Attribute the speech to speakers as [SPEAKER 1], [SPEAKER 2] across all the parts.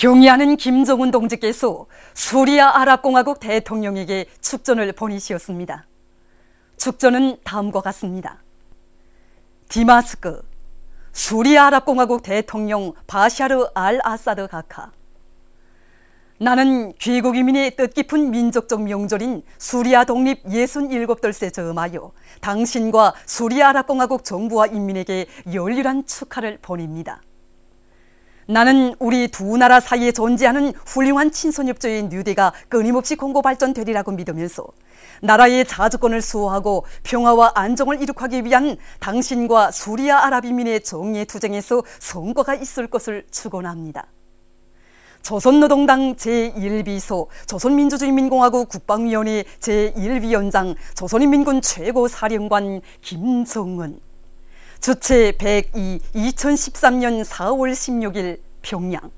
[SPEAKER 1] 경의하는 김정은 동지께서 수리아 아랍공화국 대통령에게 축전을 보내시었습니다. 축전은 다음과 같습니다. 디마스크, 수리아 아랍공화국 대통령 바샤르 알 아사드 각하. 나는 귀국 이민의 뜻깊은 민족적 명절인 수리아 독립 67돌세 즈음하여 당신과 수리아 아랍공화국 정부와 인민에게 열렬한 축하를 보냅니다. 나는 우리 두 나라 사이에 존재하는 훌륭한 친선협조의 뉴대가 끊임없이 공고 발전되리라고 믿으면서 나라의 자주권을 수호하고 평화와 안정을 이룩하기 위한 당신과 수리아 아랍인민의 정의의 투쟁에서 성과가 있을 것을 축원합니다. 조선노동당 제1비서, 조선민주주의인민공화국 국방위원회 제1위원장, 조선인민군 최고사령관 김정은. 주체 102, 2013년 4월 16일 평양.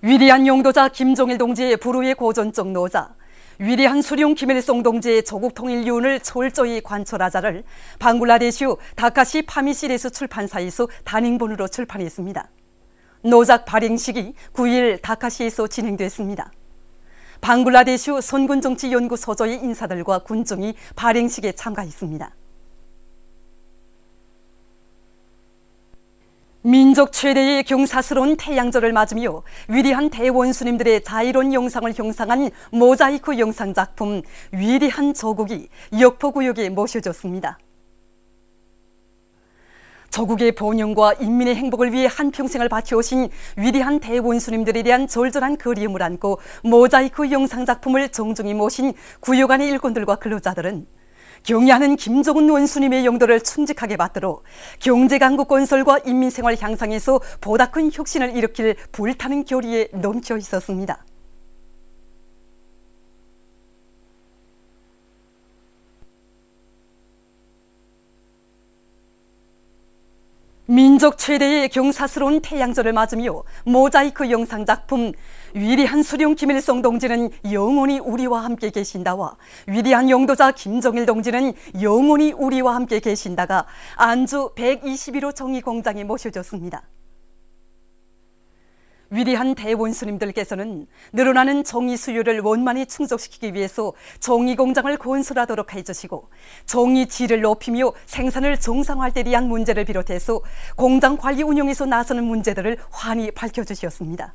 [SPEAKER 1] 위대한 용도자 김정일 동지의 불후의 고전적 노자, 위대한 수령 김일성 동지의 조국 통일 유운을 철저히 관철하자를 방글라데슈 다카시 파미시레스 출판사에서 단행본으로 출판했습니다. 노작 발행식이 9일 다카시에서 진행됐습니다. 방글라데슈 선군정치연구소조의 인사들과 군중이 발행식에 참가했습니다. 민족 최대의 경사스러운 태양절을 맞으며 위대한 대원수님들의 자유로운 영상을 형상한 모자이크 영상 작품 위대한 조국이 역포구역에 모셔졌습니다. 조국의 번영과 인민의 행복을 위해 한평생을 바쳐오신 위대한 대원수님들에 대한 절절한 그리움을 안고 모자이크 영상 작품을 정중히 모신 구역 안의 일꾼들과 근로자들은 경의하는 김정은 원수님의 영도를 충직하게 받들어 경제강국 건설과 인민생활 향상에서 보다 큰 혁신을 일으킬 불타는 결의에 넘쳐 있었습니다. 민족 최대의 경사스러운 태양절을 맞으며 모자이크 영상 작품 위대한 수령 김일성 동지는 영원히 우리와 함께 계신다와 위대한 용도자 김정일 동지는 영원히 우리와 함께 계신다가 안주 121호 정의공장에 모셔졌습니다. 위대한 대원수님들께서는 늘어나는 정의 수요를 원만히 충족시키기 위해서 정의공장을 건설하도록 해주시고 정의 질을 높이며 생산을 정상화할 때 대한 문제를 비롯해서 공장 관리 운영에서 나서는 문제들을 환히 밝혀주셨습니다.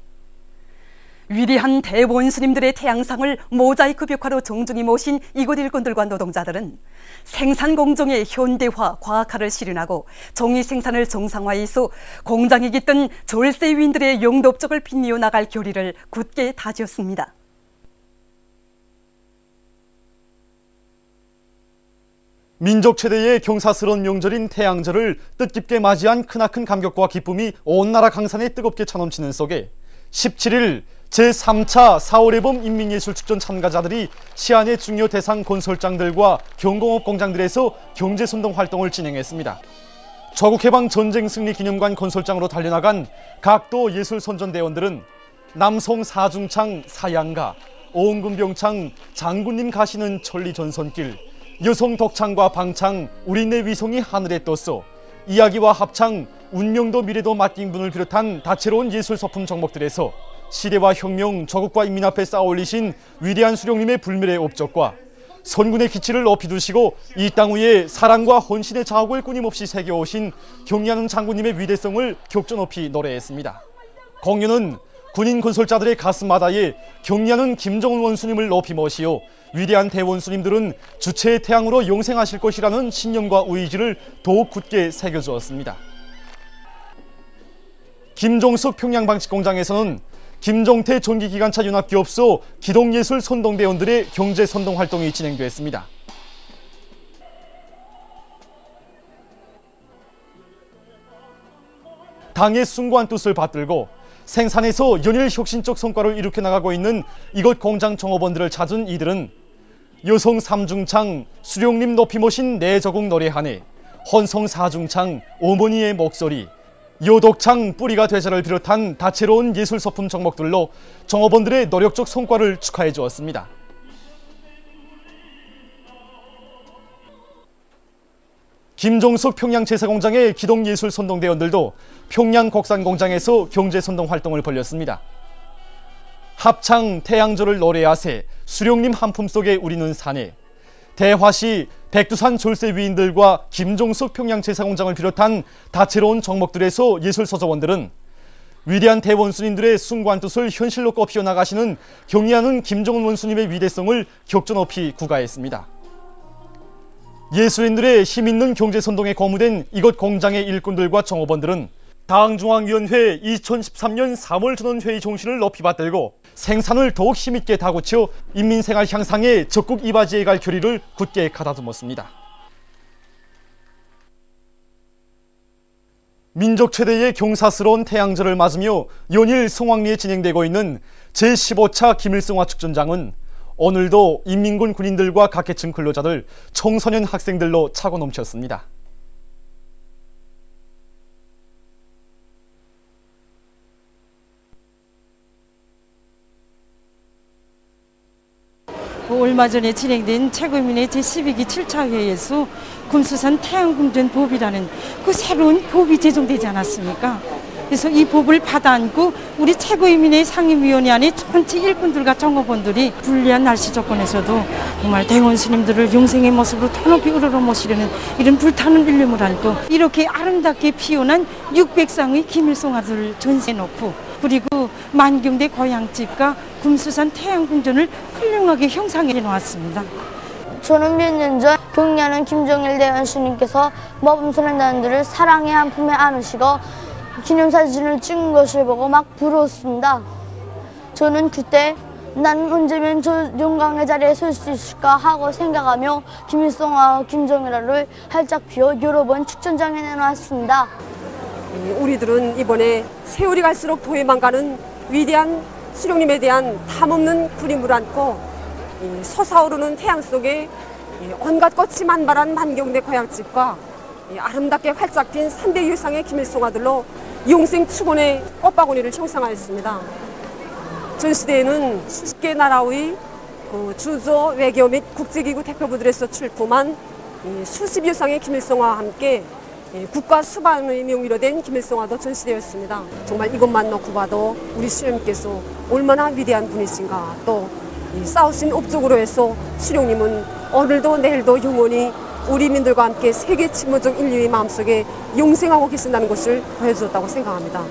[SPEAKER 1] 위대한 대원수님들의 태양상을 모자이크 벽화로 정중히 모신 이곳 일꾼들과 노동자들은 생산 공정의 현대화, 과학화를 실현하고 정의 생산을 정상화해서 공장에 깃든 절세위인들의 영도 업적을 빛내어 나갈 결의를 굳게 다지었습니다.
[SPEAKER 2] 민족 최대의 경사스러운 명절인 태양절을 뜻깊게 맞이한 크나큰 감격과 기쁨이 온 나라 강산에 뜨겁게 차넘치는 속에 17일 제3차 4월의 봄 인민예술축전 참가자들이 시안의 중요 대상 건설장들과 경공업 공장들에서 경제선동 활동을 진행했습니다. 조국해방 전쟁 승리 기념관 건설장으로 달려나간 각도 예술선전대원들은 남송 사중창 사양가, 오은군병창 장군님 가시는 천리전선길, 여성 덕창과 방창 우리네 위성이 하늘에 떴어, 이야기와 합창, 운명도 미래도 맡긴 분을 비롯한 다채로운 예술소품 종목들에서 시대와 혁명, 조국과 인민 앞에 쌓아올리신 위대한 수령님의 불멸의 업적과 선군의 기치를 높이 두시고 이 땅 위에 사랑과 헌신의 자욱을 끊임없이 새겨오신 경의하는 장군님의 위대성을 격조 높이 노래했습니다. 공연은 군인 건설자들의 가슴마다에 경의하는 김정은 원수님을 높이 모시어 위대한 대원수님들은 주체의 태양으로 영생하실 것이라는 신념과 의지를 더욱 굳게 새겨주었습니다. 김종석 평양방직공장에서는 김종태 전기기관차 윤합기업소 기동예술 선동대원들의 경제선동 활동이 진행됐습니다. 당의 숭고한 뜻을 받들고 생산에서 연일 혁신적 성과를 이룩해 나가고 있는 이곳 공장 종업원들을 찾은 이들은 여성 삼중창 수령님 높이 모신 내조국 노래하네, 헌성 사중창 어머니의 목소리, 요독창 뿌리가 되자를 비롯한 다채로운 예술소품 종목들로 종업원들의 노력적 성과를 축하해 주었습니다. 김종숙 평양제사공장의 기동예술선동대원들도 평양곡산공장에서 경제선동 활동을 벌였습니다. 합창 태양절을 노래하세, 수령님 한품 속에 우리는 사네, 대화시 백두산 졸세 위인들과 김종숙 평양제사공장을 비롯한 다채로운 종목들에서 예술서저원들은 위대한 대원수님들의 숭고한 뜻을 현실로 꼽혀 나가시는 경의하는 김정은 원수님의 위대성을 격조 높이 구가했습니다. 예술인들의 힘있는 경제선동에 거무된 이곳 공장의 일꾼들과 종업원들은 당중앙위원회 2013년 3월 전원회의 종신을 높이 받들고 생산을 더욱 힘있게 다고쳐 인민생활 향상에 적극 이바지해 갈 결의를 굳게 가다듬었습니다. 민족 최대의 경사스러운 태양절을 맞으며 연일 성황리에 진행되고 있는 제15차 김일성화 축전장은 오늘도 인민군 군인들과 각계층 근로자들, 청소년 학생들로 차고 넘쳤습니다.
[SPEAKER 3] 얼마 전에 진행된 최고인민회 제12기 7차 회의에서 금수산 태양궁전법이라는 그 새로운 법이 제정되지 않았습니까? 그래서 이 법을 받아안고 우리 최고인민회 상임위원회 안에 전체 일꾼들과 종업원들이 불리한 날씨 조건에서도 정말 대원 스님들을 영생의 모습으로 더 높이 우러러 모시려는 이런 불타는 일념을 안고 이렇게 아름답게 피어난 600쌍의 김일성화들을 전시해놓고 그리고 만경대 고향집과 금수산 태양궁전을 훌륭하게 형상해 놓았습니다.
[SPEAKER 4] 저는 몇 년 전 경리하는 김정일 대원 스님께서 모범선언단들을 사랑의 한 품에 안으시고 기념사진을 찍은 것을 보고 막 부러웠습니다. 저는 그때 난 언제면 저 영광의 자리에 설 수 있을까 하고 생각하며 김일성과 김정일화를 활짝 피워 여러 번 축전장에 내놓았습니다.
[SPEAKER 5] 우리들은 이번에 세월이 갈수록 도에만 가는 위대한 수령님에 대한 탐없는 그림을 안고 솟아오르는 태양 속에 온갖 꽃이 만발한 만경대 고향집과 아름답게 활짝 핀 3대 유상의 김일성화들로 영생 축원의 꽃바구니를 형성하였습니다. 전시대에는 수십 개 나라의 주조, 외교 및 국제기구 대표부들에서 출품한 수십 유상의 김일성화와 함께 국가 수반의 명의로 된 김일성화도 전시되었습니다. 정말 이것만 놓고 봐도 우리 수령님께서 얼마나 위대한 분이신가, 또 싸우신 업적으로 해서 수령님은 오늘도 내일도 영원히 우리 민들과 함께 세계 침몰적 인류의 마음속에 영생하고 계신다는 것을 보여주었다고 생각합니다.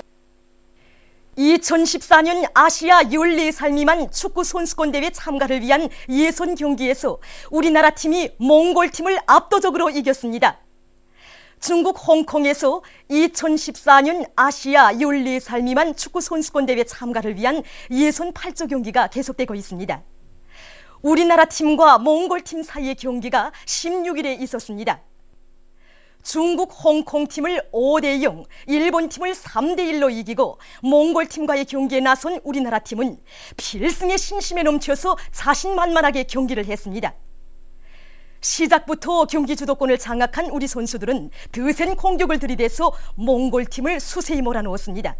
[SPEAKER 1] 2014년 아시아 14살 미만 축구 선수권 대회 참가를 위한 예선 경기에서 우리나라 팀이 몽골 팀을 압도적으로 이겼습니다. 중국 홍콩에서 2014년 아시아 14살 미만 축구 선수권 대회 참가를 위한 예선 8조 경기가 계속되고 있습니다. 우리나라 팀과 몽골 팀 사이의 경기가 16일에 있었습니다. 중국 홍콩 팀을 5대0, 일본 팀을 3대1로 이기고 몽골 팀과의 경기에 나선 우리나라 팀은 필승의 신심에 넘쳐서 자신만만하게 경기를 했습니다. 시작부터 경기 주도권을 장악한 우리 선수들은 드센 공격을 들이대서 몽골 팀을 수세히 몰아넣었습니다.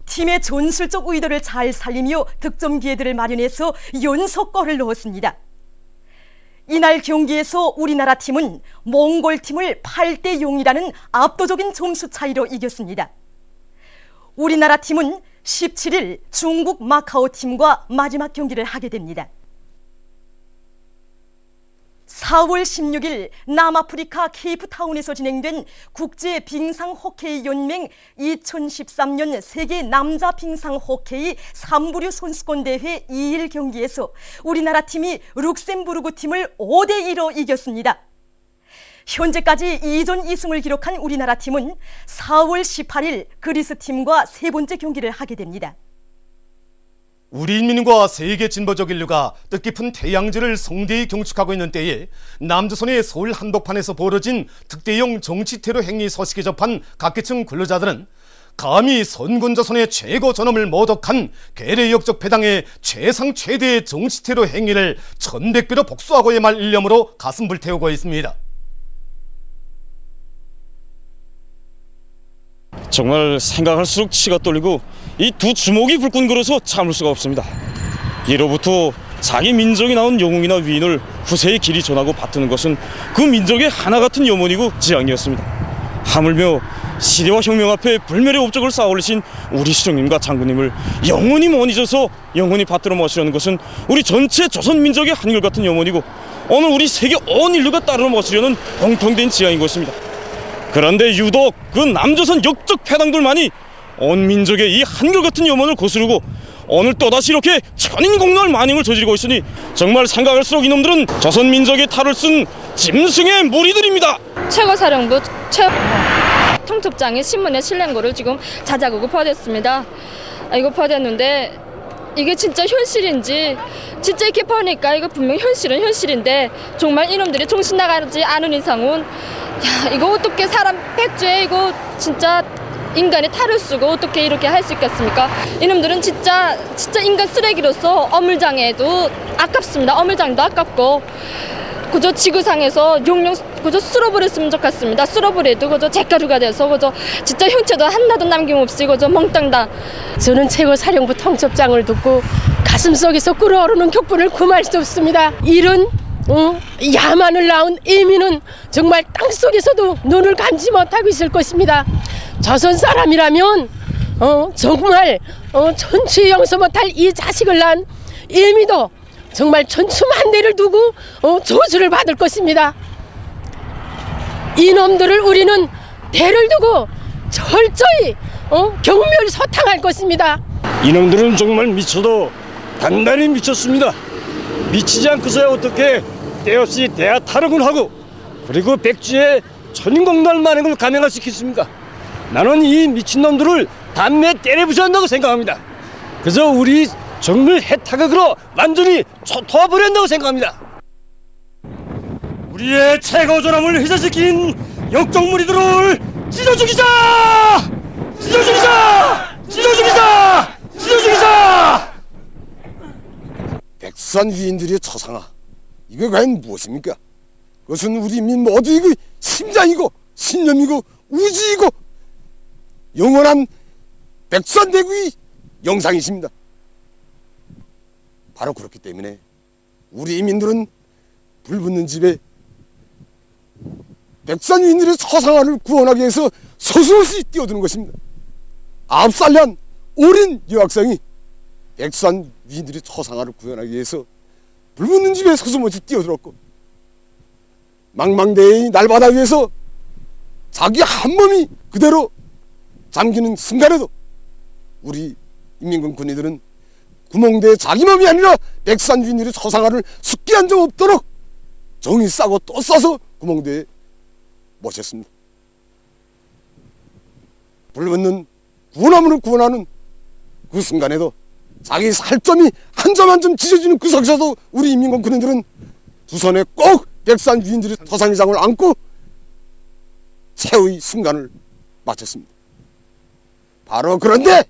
[SPEAKER 1] 팀의 전술적 의도를 잘 살리며 득점 기회들을 마련해서 연속골을 넣었습니다. 이날 경기에서 우리나라 팀은 몽골 팀을 8대0이라는 압도적인 점수 차이로 이겼습니다. 우리나라 팀은 17일 중국 마카오 팀과 마지막 경기를 하게 됩니다. 4월 16일 남아프리카 케이프타운에서 진행된 국제 빙상 호케이 연맹 2013년 세계 남자 빙상 호케이 3부류 선수권 대회 2일 경기에서 우리나라 팀이 룩셈부르크 팀을 5대2로 이겼습니다. 현재까지 2전 2승을 기록한 우리나라 팀은 4월 18일 그리스 팀과 세 번째 경기를 하게 됩니다.
[SPEAKER 2] 우리 인민과 세계 진보적 인류가 뜻깊은 태양절을 성대히 경축하고 있는 때에 남조선의 서울 한복판에서 벌어진 특대형 정치 테러 행위 소식에 접한 각계층 근로자들은 감히 선군조선의 최고 존엄을 모독한 괴뢰역적 배당의 최상 최대의 정치 테러 행위를 1100배로 복수하고야 말 일념으로 가슴 불태우고 있습니다.
[SPEAKER 6] 정말 생각할수록 치가 떨리고 이 두 주먹이 불끈 그려서 참을 수가 없습니다. 예로부터 자기 민족이 낳은 영웅이나 위인을 후세의 길이 전하고 받드는 것은 그 민족의 하나 같은 염원이고 지향이었습니다. 하물며 시대와 혁명 앞에 불멸의 업적을 쌓아 올리신 우리 수령님과 장군님을 영원히 못 잊어서 영원히 받들어 모시려는 것은 우리 전체 조선민족의 한결같은 염원이고 오늘 우리 세계 온 인류가 따르러 모시려는 공통된 지향인 것입니다. 그런데 유독 그 남조선 역적 패당들만이 온 민족의 이 한결같은 염원을 거스르고 오늘 또다시 이렇게 천인공노할 만행을 저지르고 있으니 정말 생각할수록 이놈들은 조선민족의 탈을 쓴 짐승의 무리들입니다.
[SPEAKER 7] 최고사령부 통첩장에 신문에 실린 거를 지금 자자고고 퍼댔습니다. 이거 퍼댔는데 이게 진짜 현실인지 진짜 이렇게 퍼니까 이거 분명 현실은 현실인데 정말 이놈들이 정신 나가지 않은 이상은 이거 어떻게 사람 백주에 이거 진짜 인간의 탈을 쓰고 어떻게 이렇게 할 수 있겠습니까? 이놈들은 진짜 인간 쓰레기로서 어물장에도 아깝습니다. 어물장도 아깝고 그저 지구상에서 용령 그저 쓸어버렸으면 좋겠습니다. 쓸어버려도 그저 잿가루가 돼서 그저 진짜 형체도 하나도 남김없이 그저 멍땅다.
[SPEAKER 8] 저는 최고사령부 통첩장을 듣고 가슴속에서 끓어오르는 격분을 금할 수 없습니다. 이런 야만을 낳은 이민은 정말 땅속에서도 눈을 감지 못하고 있을 것입니다. 조선 사람이라면 정말 천추에 용서 못할 이 자식을 낳은 이민도 정말 천추만대를 두고 저주를 받을 것입니다. 이놈들을 우리는 대를 두고 철저히 경멸소탕할 것입니다.
[SPEAKER 9] 이놈들은 정말 미쳐도 단단히 미쳤습니다. 미치지 않고서야 어떻게 때없이 대하 탈옥을 하고 그리고 백주에 천인공노할 만행을 감행할 수 있겠습니까? 나는 이 미친놈들을 단매 때려부숴야 한다고 생각합니다. 그래서 우리 정밀 해타격으로 완전히 초토화버려야 한다고 생각합니다. 우리의 최고 존엄을 훼손시킨 역적무리들을 찢어 죽이자! 찢어 죽이자! 찢어 죽이자! 찢어 죽이자!
[SPEAKER 10] 백산 위인들의 처상아, 이거 과연 무엇입니까? 그것은 우리 민 모두의 그 심장이고 신념이고 우지이고 영원한 백산대국의 영상이십니다. 바로 그렇기 때문에 우리 인민들은 불붙는 집에 백산 위인들의 처상화를 구원하기 위해서 서슴없이 뛰어드는 것입니다. 9살 난 어린 여학생이 백산 위인들의 처상화를 구현하기 위해서 불붙는 집에 서슴없이 뛰어들었고 망망대해의 날바다 위에서 자기 한 몸이 그대로 잠기는 순간에도 우리 인민군 군인들은 구멍대에 자기 몸이 아니라 백산 위인들의 처상화를 숙기 한 적 없도록 정이 싸고 또 싸서 구멍대에 모셨습니다. 불붙는 구원함을 구원하는 그 순간에도 자기 살점이 한 점 한 점 찢어지는 그 속에서도 우리 인민군 군인들은 두 손에 꼭 백산 위인들의 토상이장을 안고 최후의 순간을 마쳤습니다. 바로 그런데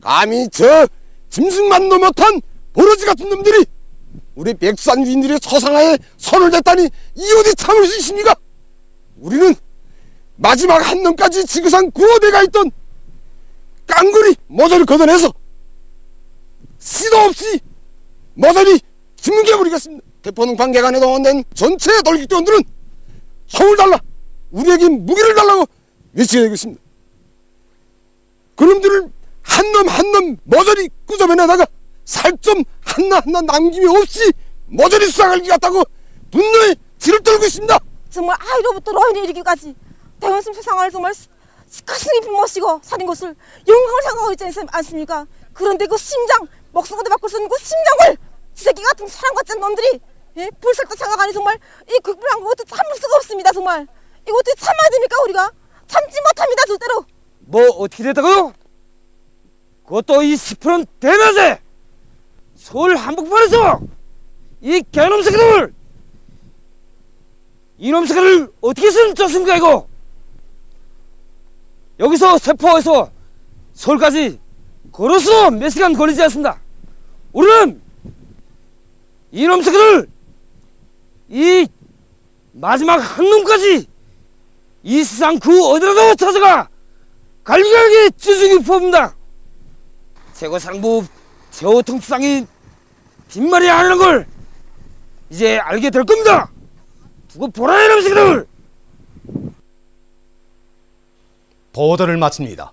[SPEAKER 10] 감히 저 짐승만도 못한 버러지 같은 놈들이 우리 백산 위인들의 처상화에 손을 댔다니 이 어디 참을 수 있습니까? 우리는 마지막 한 놈까지 지구상 구호대가 있던 깡그리 모조리 걷어내서 시도 없이 모조리 짓뭉개버리겠습니다. 대포능판 개간에 동원된 전체 돌격대원들은 총을 달라, 우리에게 무기를 달라고 외치게 되겠습니다. 그놈들을 한 놈 한 놈 모조리 꾸져내다가 살점 하나 남김이 없이 모조리 수상할 것 같다고 분노에 지를 떨고 있습니다.
[SPEAKER 11] 정말 아이로부터 노인에 이르기까지 대원심 세상을 정말 가슴 깊이 모시고 사는 것을 영광을 생각하고 있지 않습니까? 그런데 그 심장, 목숨까지 바꿀 수 있는 그 심장을 지새끼 같은 사람 같은 놈들이 불살도 생각하니 정말 이 극불한 거 어떻게 참을 수가 없습니다. 정말 이거 어떻게 참아야 됩니까? 우리가 참지 못합니다. 절대로.
[SPEAKER 9] 뭐 어떻게 됐다고요? 그것도 이 시푸른 대낮에 서울 한복판에서 이 개놈 새끼들, 이놈 새끼를 어떻게 쳤습니까 이거? 여기서 세포에서 서울까지 걸어서 몇 시간 걸리지 않습니다. 우리는 이놈 새끼들 이 마지막 한 놈까지 이 세상 그 어디라도 찾아가 갈기갈기 찢어주기 법입니다. 최고사령부 최고통수장이
[SPEAKER 12] 뒷말이 아니라는 걸 이제 알게 될 겁니다. 두고 보라 이놈 새끼들.
[SPEAKER 2] 보도를 마칩니다.